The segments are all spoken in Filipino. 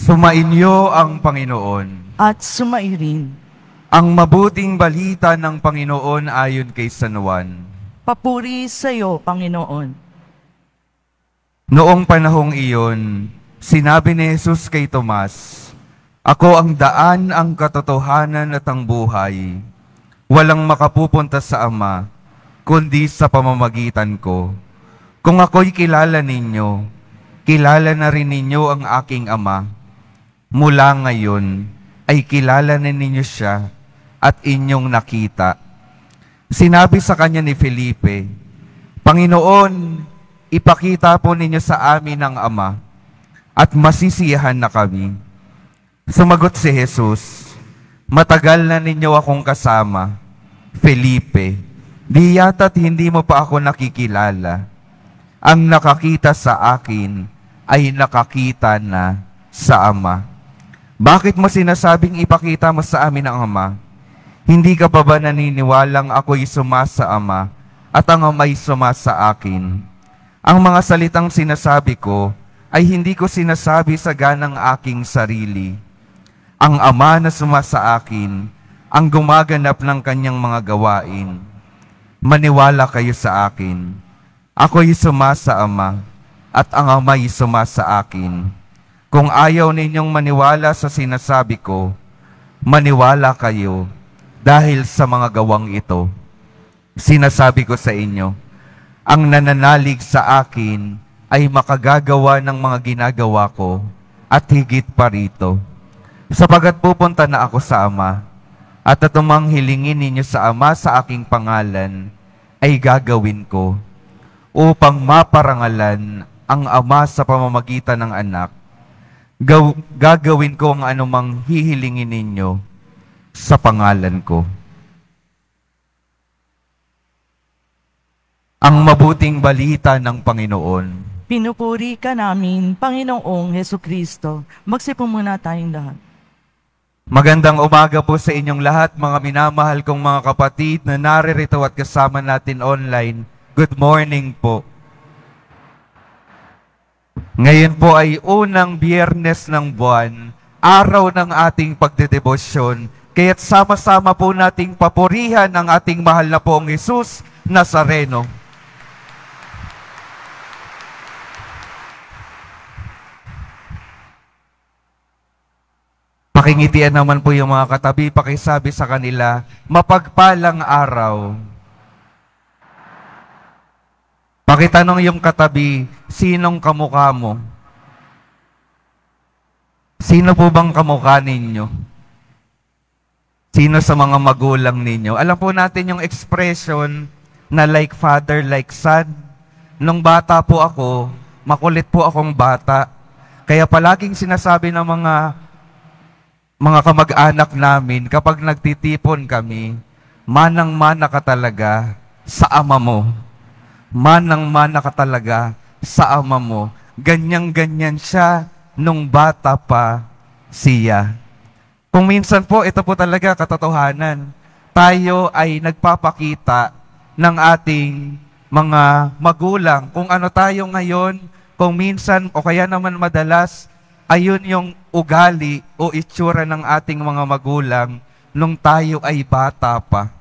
Sumainyo ang Panginoon. At sumairin. Ang mabuting balita ng Panginoon ayon kay San Juan. Papuri sa iyo, Panginoon. Noong panahong iyon, sinabi ni Jesus kay Tomas, "Ako ang daan, ang katotohanan at ang buhay. Walang makapupunta sa Ama, kundi sa pamamagitan ko. Kung ako'y kilala ninyo, kilala na rin ninyo ang aking Ama. Mula ngayon ay kilala na ninyo siya at inyong nakita." Sinabi sa kanya ni Felipe, "Panginoon, ipakita po ninyo sa amin ang Ama, at masisiyahan na kami." Sumagot si Jesus, "Matagal na ninyo akong kasama, Felipe. Di yata't hindi mo pa ako nakikilala. Ang nakakita sa akin ay nakakita na sa Ama. Bakit mo sinasabing ipakita mo sa amin ang Ama? Hindi ka pa ba naniniwalang ako'y sumasa Ama at ang Ama'y sumasa akin? Ang mga salitang sinasabi ko ay hindi ko sinasabi sa ganang aking sarili. Ang Ama na sumasa akin ang gumaganap ng kanyang mga gawain. Maniwala kayo sa akin. Ako'y sumasa Ama at ang Ama'y sumasa akin. Kung ayaw ninyong maniwala sa sinasabi ko, maniwala kayo dahil sa mga gawang ito. Sinasabi ko sa inyo, ang nananalig sa akin ay makagagawa ng mga ginagawa ko at higit pa rito. Sapagat pupunta na ako sa Ama, at atumang hilingin ninyo sa Ama sa aking pangalan ay gagawin ko, upang maparangalan ang Ama sa pamamagitan ng Anak. Gagawin ko ang anumang hihilingin ninyo sa pangalan ko." Ang mabuting balita ng Panginoon. Pinupuri ka namin, Panginoong Hesukristo. Magsipon muna tayong lahat. Magandang umaga po sa inyong lahat, mga minamahal kong mga kapatid na naririto at kasama natin online. Good morning po. Ngayon po ay unang Biyernes ng buwan, araw ng ating pagdedebosyon, kaya't sama-sama po nating papurihan ang ating mahal na poong Jesus Nazareno. Pakingitian naman po yung mga katabi, pakisabi sa kanila, "Mapagpalang araw." Pakitanong yung katabi, sinong kamukha mo? Sino po bang kamukha ninyo? Sino sa mga magulang ninyo? Alam po natin yung expression na like father, like son. Nung bata po ako, makulit po akong bata. Kaya palaging sinasabi ng mga kamag-anak namin, kapag nagtitipon kami, manang-mana ka talaga sa ama mo. Manang-mana ka talaga sa ama mo. Ganyang-ganyan siya nung bata pa siya. Kung minsan po, ito po talaga katotohanan. Tayo ay nagpapakita ng ating mga magulang. Kung ano tayo ngayon, kung minsan o kaya naman madalas, ayun yung ugali o itsura ng ating mga magulang nung tayo ay bata pa.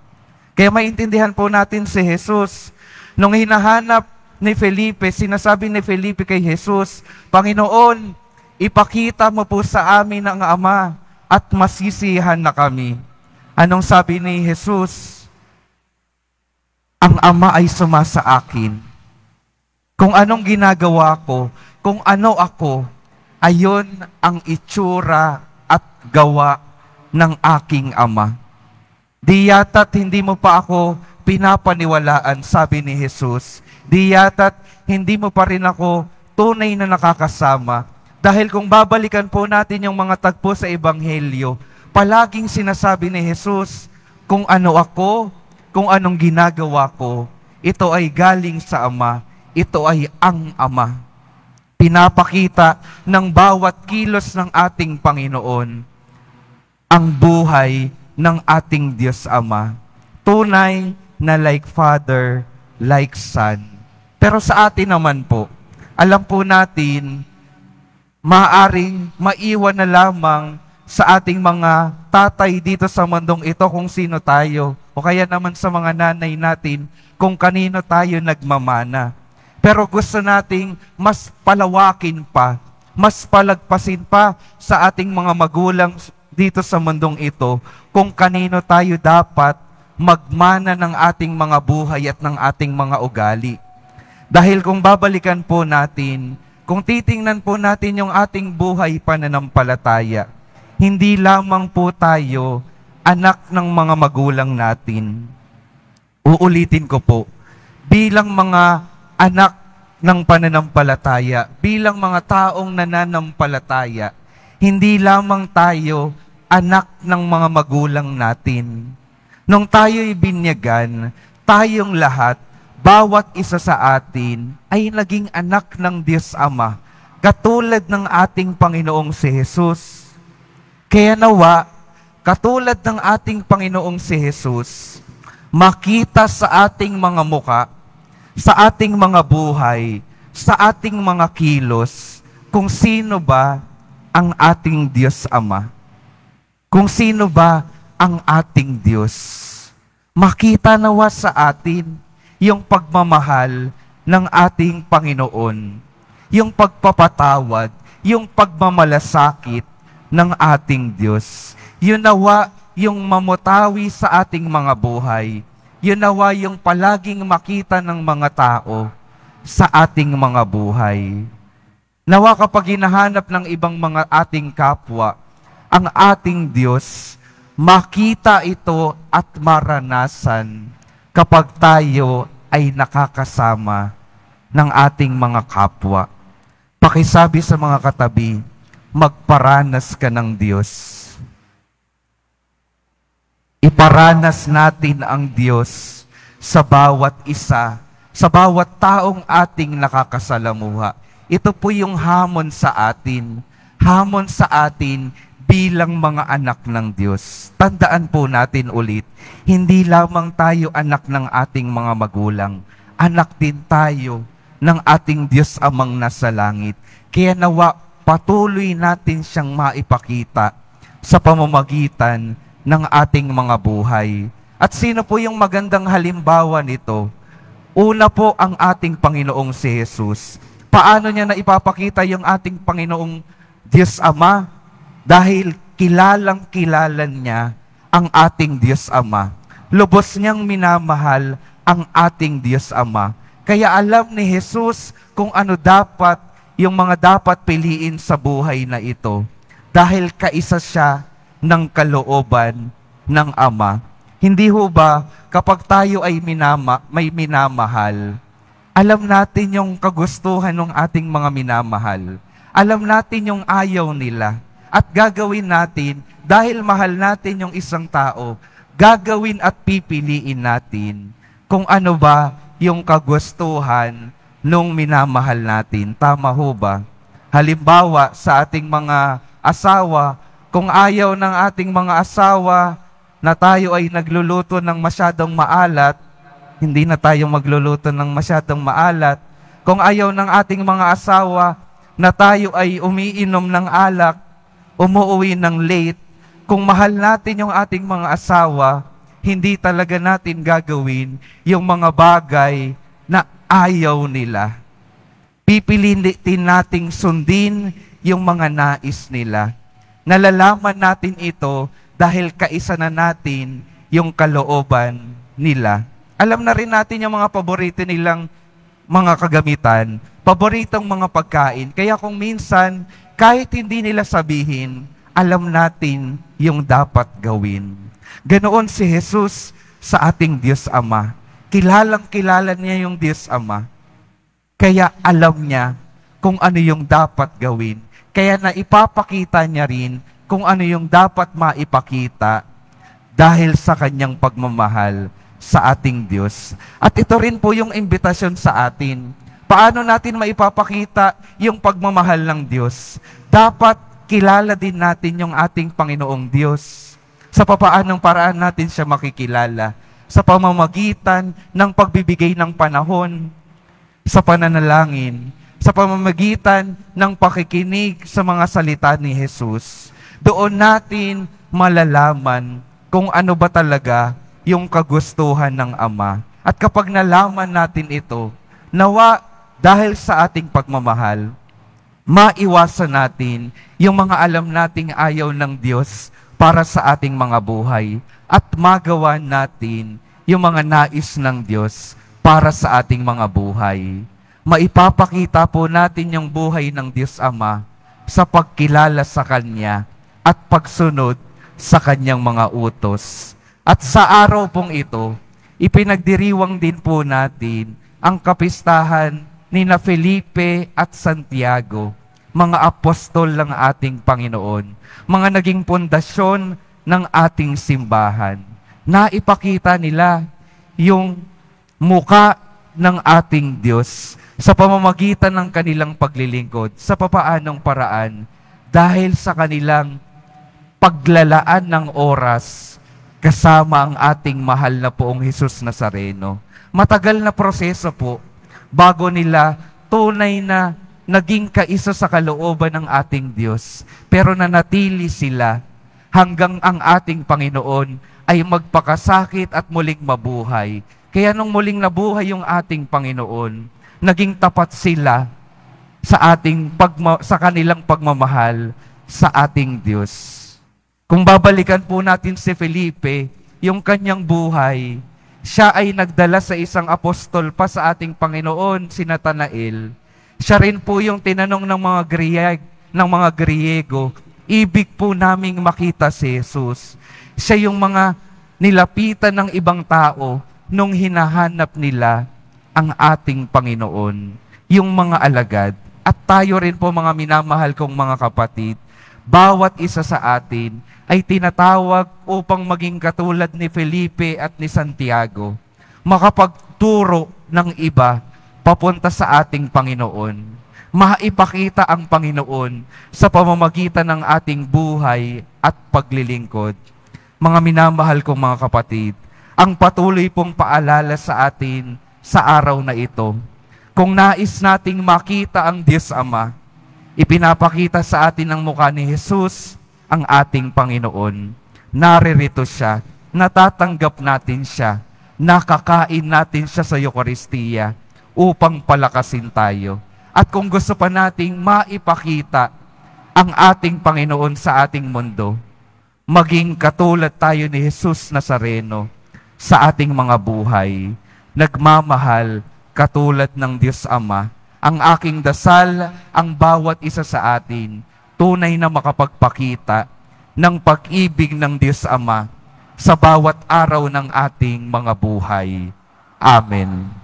Kaya maintindihan po natin si Jesus. Nung hinahanap ni Felipe, sinasabi ni Felipe kay Jesus, "Panginoon, ipakita mo po sa amin ang Ama at masisiyahan na kami." Anong sabi ni Jesus? Ang Ama ay sumasa akin. Kung anong ginagawa ko, kung ano ako, ayon ang itsura at gawa ng aking Ama. Di yata't hindi mo pa ako pinapaniwalaan, sabi ni Jesus. Di yata't hindi mo pa rin ako tunay na nakakasama. Dahil kung babalikan po natin yung mga tagpo sa Ebanghelyo, palaging sinasabi ni Jesus, kung ano ako, kung anong ginagawa ko, ito ay galing sa Ama, ito ay ang Ama. Pinapakita ng bawat kilos ng ating Panginoon ang buhay ng ating Diyos Ama. Tunay na like Father, like Son. Pero sa atin naman po, alam po natin, maaaring maiwan na lamang sa ating mga tatay dito sa mundong ito kung sino tayo, o kaya naman sa mga nanay natin kung kanino tayo nagmamana. Pero gusto nating mas palawakin pa, mas palagpasin pa sa ating mga magulang dito sa mundong ito kung kanino tayo dapat magmana ng ating mga buhay at ng ating mga ugali. Dahil kung babalikan po natin, kung titingnan po natin yung ating buhay pananampalataya, hindi lamang po tayo anak ng mga magulang natin. Uulitin ko po, bilang mga anak ng pananampalataya, bilang mga taong nananampalataya, hindi lamang tayo anak ng mga magulang natin. Nung tayo'y binyagan, tayong lahat, bawat isa sa atin ay naging anak ng Diyos Ama, katulad ng ating Panginoong si Jesus. Kaya nawa, katulad ng ating Panginoong si Jesus, makita sa ating mga muka, sa ating mga buhay, sa ating mga kilos, kung sino ba ang ating Diyos Ama. Kung sino ba ang ating Diyos. Makita nawa sa atin yung pagmamahal ng ating Panginoon, yung pagpapatawad, yung pagmamalasakit ng ating Diyos. Yun nawa yung mamutawi sa ating mga buhay. Yun nawa yung palaging makita ng mga tao sa ating mga buhay. Nawa kapag hinahanap ng ibang mga ating kapwa, ang ating Diyos, makita ito at maranasan kapag tayo ay nakakasama ng ating mga kapwa. Pakisabi sa mga katabi, magparanas ka ng Diyos. Iparanas natin ang Diyos sa bawat isa, sa bawat taong ating nakakasalamuha. Ito po yung hamon sa atin bilang mga anak ng Diyos. Tandaan po natin ulit, hindi lamang tayo anak ng ating mga magulang, anak din tayo ng ating Diyos Amang nasa langit. Kaya nawa, patuloy natin siyang maipakita sa pamamagitan ng ating mga buhay. At sino po yung magandang halimbawa nito? Una po ang ating Panginoong si Jesus. Paano niya na ipapakita yung ating Panginoong Diyos Ama? Dahil kilalang kilala niya ang ating Diyos Ama. Lubos niyang minamahal ang ating Diyos Ama. Kaya alam ni Jesus kung ano dapat, yung mga dapat piliin sa buhay na ito. Dahil kaisa siya ng kalooban ng Ama. Hindi ho ba kapag tayo ay may minamahal, alam natin yung kagustuhan ng ating mga minamahal. Alam natin yung ayaw nila. At gagawin natin, dahil mahal natin yung isang tao, gagawin at pipiliin natin kung ano ba yung kagustuhan nung minamahal natin. Tama ho ba? Halimbawa, sa ating mga asawa, kung ayaw ng ating mga asawa na tayo ay nagluluto ng masyadong maalat, hindi na tayo magluluto ng masyadong maalat. Kung ayaw ng ating mga asawa na tayo ay umiinom ng alak, umuwi ng late, kung mahal natin yung ating mga asawa, hindi talaga natin gagawin yung mga bagay na ayaw nila. Pipilitin nating sundin yung mga nais nila. Nalalaman natin ito dahil kaisa na natin yung kalooban nila. Alam na rin natin yung mga paborito nilang mga kagamitan, paboritong mga pagkain. Kaya kung minsan, kahit hindi nila sabihin, alam natin yung dapat gawin. Ganoon si Jesus sa ating Diyos Ama. Kilalang kilala niya yung Diyos Ama. Kaya alam niya kung ano yung dapat gawin. Kaya naipapakita niya rin kung ano yung dapat maipakita dahil sa kanyang pagmamahal sa ating Diyos. At ito rin po yung imbitasyon sa atin. Paano natin maipapakita yung pagmamahal ng Diyos? Dapat kilala din natin yung ating Panginoong Diyos. Sa papaanong paraan natin siya makikilala? Sa pamamagitan ng pagbibigay ng panahon, sa pananalangin, sa pamamagitan ng pakikinig sa mga salita ni Jesus. Doon natin malalaman kung ano ba talaga yung kagustuhan ng Ama. At kapag nalaman natin ito, nawa dahil sa ating pagmamahal, maiwasan natin yung mga alam nating ayaw ng Diyos para sa ating mga buhay at magawa natin yung mga nais ng Diyos para sa ating mga buhay. Maipapakita po natin yung buhay ng Diyos Ama sa pagkilala sa Kanya at pagsunod sa Kanyang mga utos. At sa araw pong ito, ipinagdiriwang din po natin ang kapistahan ni na Felipe at Santiago, mga apostol ng ating Panginoon, mga naging pundasyon ng ating simbahan. Naipakita nila yung muka ng ating Diyos sa pamamagitan ng kanilang paglilingkod, sa papaanong paraan, dahil sa kanilang paglalaan ng oras kasama ang ating mahal na Poong Hesus Nazareno. Matagal na proseso po bago nila tunay na naging kaisa sa kalooban ng ating Diyos. Pero nanatili sila hanggang ang ating Panginoon ay magpakasakit at muling mabuhay. Kaya nung muling nabuhay yung ating Panginoon, naging tapat sila sa kanilang pagmamahal sa ating Diyos. Kung babalikan po natin si Felipe, yung kanyang buhay, siya ay nagdala sa isang apostol pa sa ating Panginoon, si Natanael. Siya rin po yung tinanong ng mga Griego, ibig po naming makita si Jesus. Siya yung mga nilapitan ng ibang tao nung hinahanap nila ang ating Panginoon, yung mga alagad. At tayo rin po mga minamahal kong mga kapatid, bawat isa sa atin ay tinatawag upang maging katulad ni Felipe at ni Santiago, makapagturo ng iba papunta sa ating Panginoon, maipakita ang Panginoon sa pamamagitan ng ating buhay at paglilingkod. Mga minamahal kong mga kapatid, ang patuloy pong paalala sa atin sa araw na ito, kung nais nating makita ang Diyos Ama, ipinapakita sa atin ang mukha ni Jesus, ang ating Panginoon. Naririto siya, natatanggap natin siya, nakakain natin siya sa Eucharistia upang palakasin tayo. At kung gusto pa nating maipakita ang ating Panginoon sa ating mundo, maging katulad tayo ni Jesus Nazareno sa ating mga buhay, nagmamahal katulad ng Diyos Ama. Ang aking dasal, ang bawat isa sa atin, tunay na makapagpakita ng pag-ibig ng Diyos Ama sa bawat araw ng ating mga buhay. Amen.